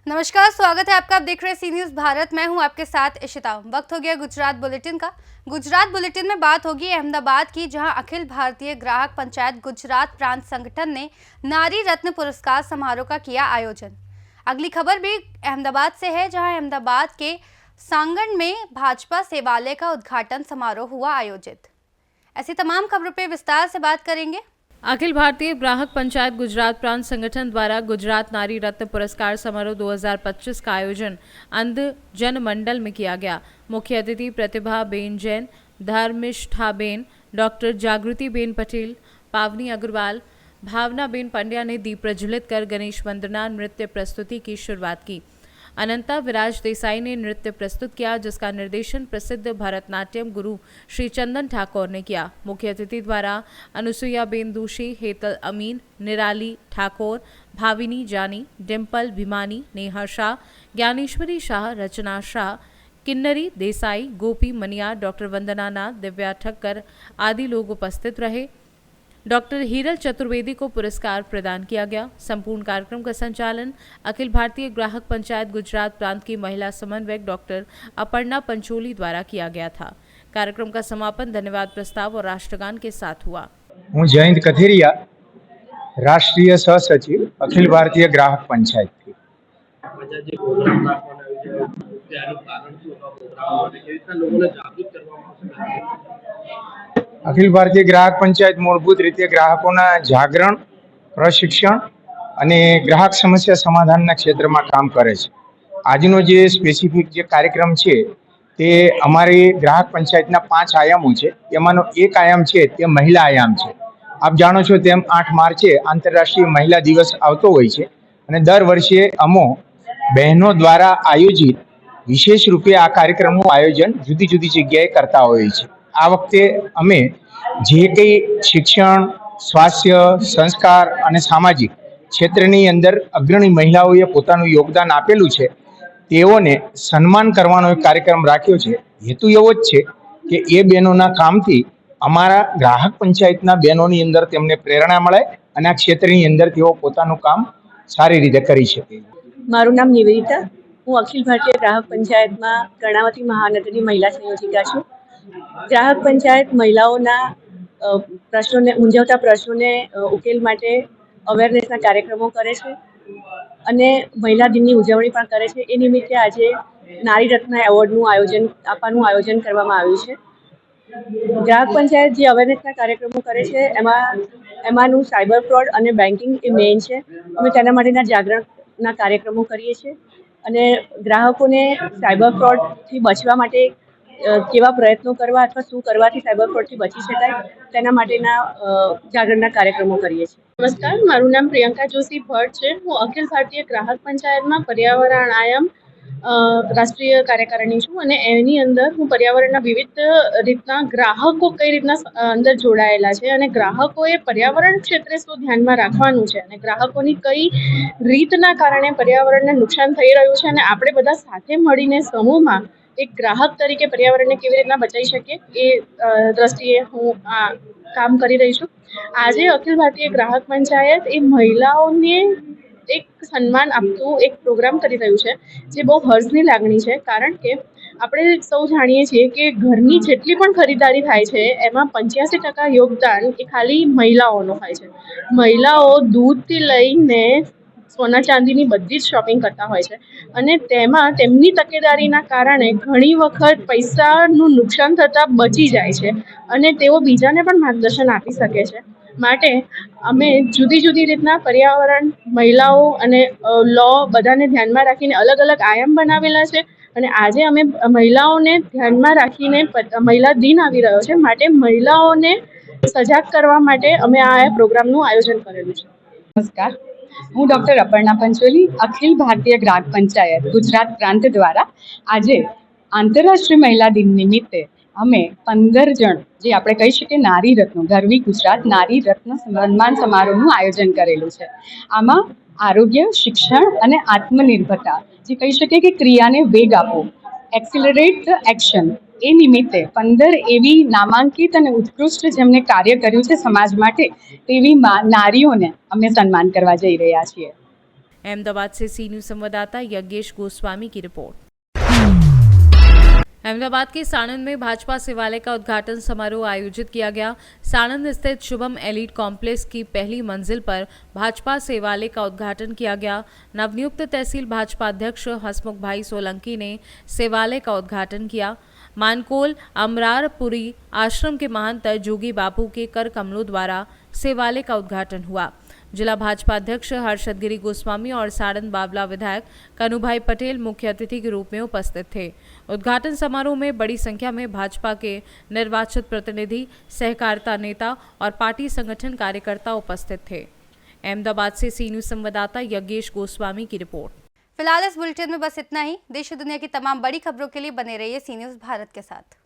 नमस्कार, स्वागत है आपका। आप देख रहे हैं सी न्यूज़ भारत। मैं हूं आपके साथ इशिता। वक्त हो गया गुजरात बुलेटिन का। गुजरात बुलेटिन में बात होगी अहमदाबाद की, जहां अखिल भारतीय ग्राहक पंचायत गुजरात प्रांत संगठन ने नारी रत्न पुरस्कार समारोह का किया आयोजन। अगली खबर भी अहमदाबाद से है, जहां अहमदाबाद के सांगण में भाजपा सेवालय का उद्घाटन समारोह हुआ आयोजित। ऐसी तमाम खबरों पर विस्तार से बात करेंगे। अखिल भारतीय ग्राहक पंचायत गुजरात प्रांत संगठन द्वारा गुजरात नारी रत्न पुरस्कार समारोह 2025 का आयोजन अंध जन मंडल में किया गया। मुख्य अतिथि प्रतिभा बेन जैन, धर्मिष्ठा बेन, डॉक्टर जागृति बेन पटेल, पावनी अग्रवाल, भावना बेन पंड्या ने दीप प्रज्वलित कर गणेश वंदना नृत्य प्रस्तुति की शुरुआत की। अनंता विराज देसाई ने नृत्य प्रस्तुत किया, जिसका निर्देशन प्रसिद्ध भरतनाट्यम गुरु श्री चंदन ठाकुर ने किया। मुख्य अतिथि द्वारा अनुसुईया बेन दोशी, हेतल अमीन, निराली ठाकुर, भाविनी जानी, डिम्पल भिमानी, नेहा शाह, ज्ञानेश्वरी शाह, रचना शाह, किन्नरी देसाई, गोपी मनिया, डॉक्टर वंदना नाथ, दिव्या ठक्कर आदि लोग उपस्थित रहे। डॉक्टर हीरल चतुर्वेदी को पुरस्कार प्रदान किया गया। संपूर्ण कार्यक्रम का संचालन अखिल भारतीय ग्राहक पंचायत गुजरात प्रांत की महिला समन्वयक डॉक्टर अपर्णा पंचोली द्वारा किया गया था। कार्यक्रम का समापन धन्यवाद प्रस्ताव और राष्ट्रगान के साथ हुआ। हूँ जयंत कथेरिया, राष्ट्रीय सहसचिव अखिल भारतीय ग्राहक पंचायत थी। अखिल भारतीय ग्राहक पंचायत मूलभूत रीते ग्राहकोना जागरण, प्रशिक्षण અને ગ્રાહક સમસ્યા સમાધાનના ક્ષેત્રમાં કામ કરે છે। આજનો જે સ્પેસિફિક જે કાર્યક્રમ છે તે અમારી ગ્રાહક પંચાયતના 5 આયામો છે। એમાંનો એક આયામ છે તે મહિલા આયામ છે। આપ જાણો છો તેમ 8 માર્ચે આંતરરાષ્ટ્રીય મહિલા દિવસ આવતો હોય છે અને દર વર્ષે અમો બહેનો દ્વારા આયોજિત વિશેષ રૂપે આ કાર્યક્રમનું આયોજન જુદી જુદી જગ્યાએ કરતા હોય છે। આ વખતે અમે જે કંઈ શિક્ષણ, સ્વાસ્થ્ય, સંસ્કાર અને સામાજિક ક્ષેત્રની અંદર અગ્રણી મહિલાઓએ પોતાનું યોગદાન આપેલું છે તેઓને સન્માન કરવાનો એક કાર્યક્રમ રાખ્યો છે। હેતુ એવો જ છે કે એ બહેનોના કામથી અમારા ગ્રાહક પંચાયતના બહેનોની અંદર તેમને પ્રેરણા મળે અને આ ક્ષેત્રની અંદર તેઓ પોતાનું કામ સારી રીતે કરી શકે। મારું નામ નિવેદિતા, હું અખિલ ભારતીય ગ્રાહક પંચાયતમાં કર્ણાવતી મહાનગરની મહિલા સંયોજિકા છું। ગ્રાહક પંચાયત મહિલાઓના પ્રશ્નોને મૂંઝવતા પ્રશ્નોને ઉકેલ માટે અવેરનેસના કાર્યક્રમો કરે છે અને મહિલા દિનની ઉજવણી પણ કરે છે। એ નિમિત્તે આજે નારી રત્ન એવોર્ડનું આપવાનું આયોજન કરવામાં આવ્યું છે। ગ્રાહક પંચાયત જે અવેરનેસના કાર્યક્રમો કરે છે એમાંનું સાયબર ફ્રોડ અને બેન્કિંગ એ મેઇન છે। અમે તેના માટેના જાગરણના કાર્યક્રમો કરીએ છીએ અને ગ્રાહકોને સાયબર ફ્રોડથી બચવા માટે કેવા પ્રયત્નો કરવા અથવા શું કરવાથી સાયબર ફ્રોડથી બચી શકાય તેના માટેના જાગરણના કાર્યક્રમો કરીએ છીએ। નમસ્કાર, મારું નામ પ્રિયંકા જોશી ભટ્ટ છે। હું અખિલ ભારતીય ગ્રાહક પંચાયતમાં પર્યાવરણ આયામ રાષ્ટ્રીય કાર્યકારિણી છું અને એની અંદર હું પર્યાવરણના વિવિધ રીતના ગ્રાહકો કઈ રીતના અંદર જોડાયેલા છે અને ગ્રાહકોએ પર્યાવરણ ક્ષેત્રે શું ધ્યાનમાં રાખવાનું છે અને ગ્રાહકોની કઈ રીતના કારણે પર્યાવરણને નુકસાન થઈ રહ્યું છે અને આપણે બધા સાથે મળીને સમૂહમાં એક ગ્રાહક તરીકે પર્યાવરણને કેવી રીતના બચાવી શકીએ એ દ્રષ્ટિએ હું આ કામ કરી રહી છું। આજે અખિલ ભારતીય ગ્રાહક પંચાયત એ મહિલાઓને એક સન્માન આપતું એક પ્રોગ્રામ કરી રહ્યું છે, જે બહુ હર્ષની લાગણી છે। કારણ કે આપણે સૌ જાણીએ છીએ કે ઘરની જેટલી પણ ખરીદારી થાય છે એમાં 85% યોગદાન એ ખાલી મહિલાઓનો હોય છે। મહિલાઓ દૂધથી લઈને સોના ચાંદીની બધી જ શોપિંગ કરતા હોય છે અને તેમાં તેમની તકેદારીના કારણે ઘણી વખત પૈસાનું નુકસાન થતાં બચી જાય છે અને તેઓ બીજાને પણ માર્ગદર્શન આપી શકે છે। માટે અમે જુદી જુદી રીતના પર્યાવરણ, મહિલાઓ અને લો બધાને ધ્યાનમાં રાખીને અલગ અલગ આયામ બનાવેલા છે અને આજે અમે મહિલાઓને ધ્યાનમાં રાખીને મહિલા દિન આવી રહ્યો છે માટે મહિલાઓને સજાગ કરવા માટે અમે આ પ્રોગ્રામનું આયોજન કરેલું છે। નમસ્કાર, હું ડૉક્ટર અપર્ણા પંચોલી, અખિલ ભારતીય ગ્રાહક પંચાયત ગુજરાત પ્રાંત દ્વારા આજે આંતરરાષ્ટ્રીય મહિલા દિન નિમિત્તે અમે 15 જણ જે આપણે કહી શકીએ નારી રત્નો ગરવી ગુજરાત નારી રત્ન સન્માન સમારોહનું આયોજન કરેલું છે। આમાં આરોગ્ય, શિક્ષણ અને આત્મનિર્ભરતા જે કહી શકીએ કે ક્રિયાને વેગ આપવો, એક્સિલરેટ ધ એક્શન એ નિમિત્તે 15 એવી નામાંકિત અને ઉત્કૃષ્ટ જેમણે કાર્ય કર્યું છે સમાજ માટે તેવી નારીઓને અમે સન્માન કરવા જઈ રહ્યા છીએ। अहमदाबाद से सी न्यूज संवाददाता यज्ञेश गोस्वामी की रिपोर्ट। अहमदाबाद के साणंद में भाजपा सेवालय का उद्घाटन समारोह आयोजित किया गया। साणंद स्थित शुभम एलीट कॉम्प्लेक्स की पहली मंजिल पर भाजपा सेवालय का उद्घाटन किया गया। नवनियुक्त तहसील भाजपा अध्यक्ष हसमुख भाई सोलंकी ने सेवालय का उद्घाटन किया। मानकोल अमरारपुरी आश्रम के महंत जोगी बापू के कर कमलों द्वारा सेवालय का उद्घाटन हुआ। जिला भाजपा अध्यक्ष हर्षद गिरी गोस्वामी और साड़न बावला विधायक कनुभाई पटेल मुख्य अतिथि के रूप में उपस्थित थे। उद्घाटन समारोह में बड़ी संख्या में भाजपा के निर्वाचित प्रतिनिधि, सहकारिता नेता और पार्टी संगठन कार्यकर्ता उपस्थित थे। अहमदाबाद से सी न्यूज संवाददाता यज्ञेश गोस्वामी की रिपोर्ट। फिलहाल इस बुलेटिन में बस इतना ही। देश और दुनिया की तमाम बड़ी खबरों के लिए बने रहिए सी न्यूज भारत के साथ।